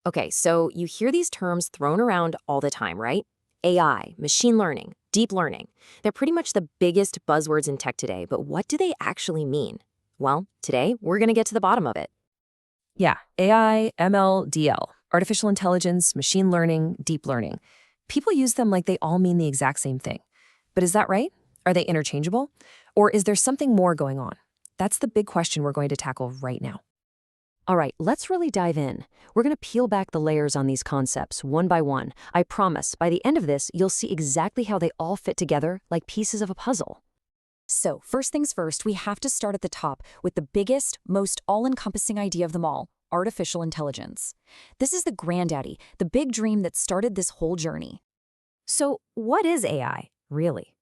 Okay, so you hear these terms thrown around all the time, right? AI, machine learning, deep learning. They're pretty much the biggest buzzwords in tech today, but what do they actually mean? Well, today we're going to get to the bottom of it. Yeah, AI, ML, DL, artificial intelligence, machine learning, deep learning. People use them like they all mean the exact same thing. But is that right? Are they interchangeable? Or is there something more going on? That's the big question we're going to tackle right now. All right, let's really dive in. We're going to peel back the layers on these concepts one by one. I promise, by the end of this, you'll see exactly how they all fit together like pieces of a puzzle. So, first things first, we have to start at the top with the biggest, most all-encompassing idea of them all, artificial intelligence. This is the granddaddy, the big dream that started this whole journey. So, what is AI, really?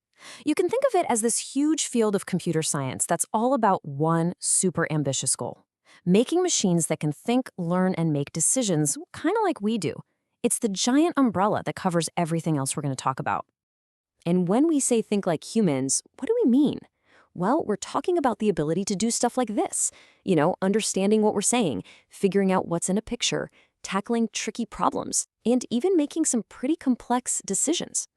You can think of it as this huge field of computer science that's all about one super ambitious goal: making machines that can think, learn, and make decisions, kind of like we do. It's the giant umbrella that covers everything else we're going to talk about. And when we say think like humans, what do we mean? Well, we're talking about the ability to do stuff like this. Understanding what we're saying, figuring out what's in a picture, tackling tricky problems, and even making some pretty complex decisions.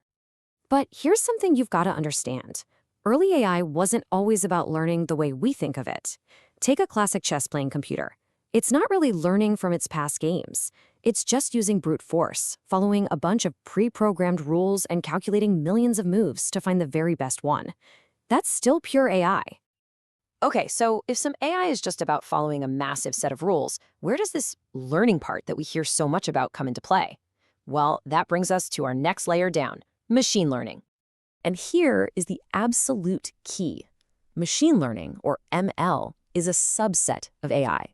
But here's something you've got to understand. Early AI wasn't always about learning the way we think of it. Take a classic chess-playing computer. It's not really learning from its past games. It's just using brute force, following a bunch of pre-programmed rules and calculating millions of moves to find the very best one. That's still pure AI. Okay, so if some AI is just about following a massive set of rules, where does this learning part that we hear so much about come into play? Well, that brings us to our next layer down: machine learning. And here is the absolute key. Machine learning, or ML, is a subset of AI.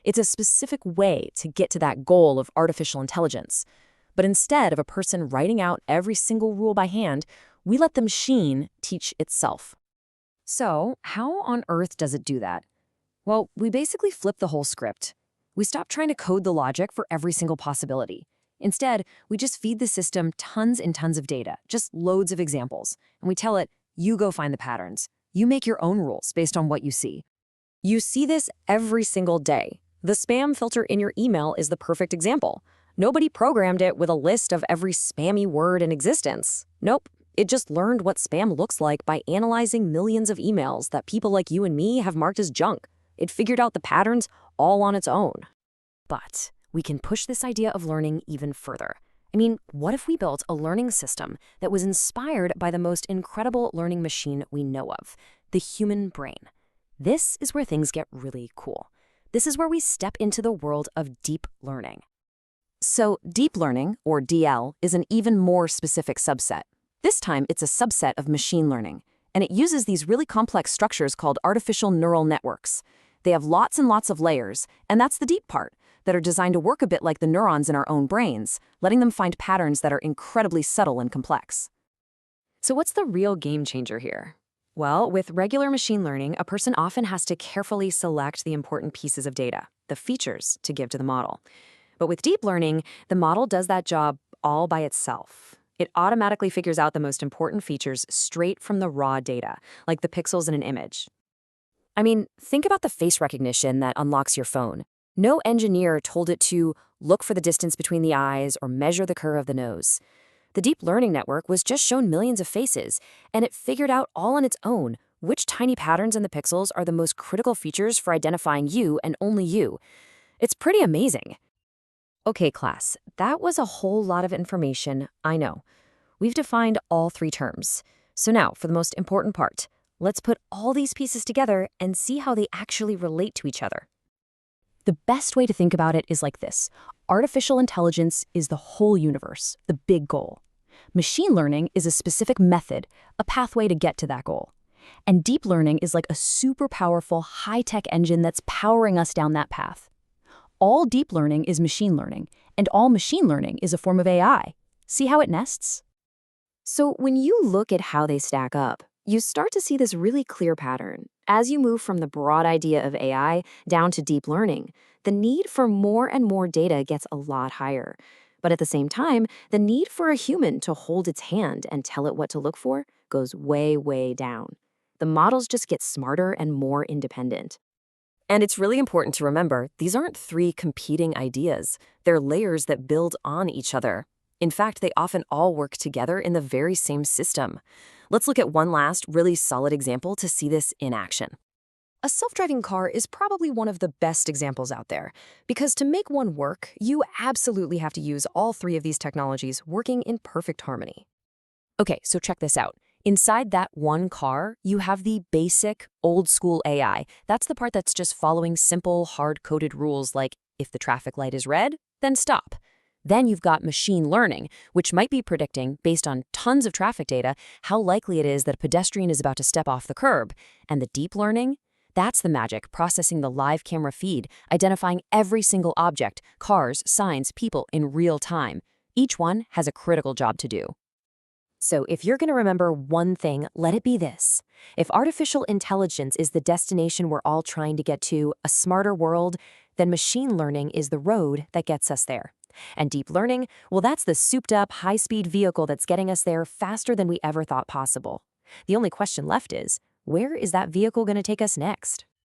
It's a specific way to get to that goal of artificial intelligence. But instead of a person writing out every single rule by hand, we let the machine teach itself. So, how on earth does it do that? Well, we basically flip the whole script. We stop trying to code the logic for every single possibility. Instead, we just feed the system tons and tons of data, just loads of examples, and we tell it, you go find the patterns. You make your own rules based on what you see. You see this every single day. The spam filter in your email is the perfect example. Nobody programmed it with a list of every spammy word in existence. Nope, it just learned what spam looks like by analyzing millions of emails that people like you and me have marked as junk. It figured out the patterns all on its own. But we can push this idea of learning even further. I mean, what if we built a learning system that was inspired by the most incredible learning machine we know of, the human brain? This is where things get really cool. This is where we step into the world of deep learning. So deep learning, or DL, is an even more specific subset. This time, it's a subset of machine learning, and it uses these really complex structures called artificial neural networks. They have lots and lots of layers, and that's the deep part, that are designed to work a bit like the neurons in our own brains, letting them find patterns that are incredibly subtle and complex. So what's the real game changer here? Well, with regular machine learning, a person often has to carefully select the important pieces of data, the features, to give to the model. But with deep learning, the model does that job all by itself. It automatically figures out the most important features straight from the raw data, like the pixels in an image. I mean, think about the face recognition that unlocks your phone. No engineer told it to look for the distance between the eyes or measure the curve of the nose. The deep learning network was just shown millions of faces, and it figured out all on its own which tiny patterns in the pixels are the most critical features for identifying you and only you. It's pretty amazing. Okay, class, that was a whole lot of information, I know. We've defined all three terms. So now, for the most important part, let's put all these pieces together and see how they actually relate to each other. The best way to think about it is like this. Artificial intelligence is the whole universe, the big goal. Machine learning is a specific method, a pathway to get to that goal. And deep learning is like a super powerful, high-tech engine that's powering us down that path. All deep learning is machine learning, and all machine learning is a form of AI. See how it nests? So when you look at how they stack up, you start to see this really clear pattern. As you move from the broad idea of AI down to deep learning, the need for more and more data gets a lot higher. But at the same time, the need for a human to hold its hand and tell it what to look for goes way, way down. The models just get smarter and more independent. And it's really important to remember, these aren't three competing ideas. They're layers that build on each other. In fact, they often all work together in the very same system. Let's look at one last really solid example to see this in action. A self-driving car is probably one of the best examples out there, because to make one work, you absolutely have to use all three of these technologies working in perfect harmony. Okay, so check this out. Inside that one car, you have the basic, old-school AI. That's the part that's just following simple, hard-coded rules like, if the traffic light is red, then stop. Then you've got machine learning, which might be predicting, based on tons of traffic data, how likely it is that a pedestrian is about to step off the curb. And the deep learning? That's the magic, processing the live camera feed, identifying every single object, cars, signs, people in real time. Each one has a critical job to do. So if you're going to remember one thing, let it be this. If artificial intelligence is the destination we're all trying to get to, a smarter world, then machine learning is the road that gets us there. And deep learning, well, that's the souped-up, high-speed vehicle that's getting us there faster than we ever thought possible. The only question left is, where is that vehicle going to take us next?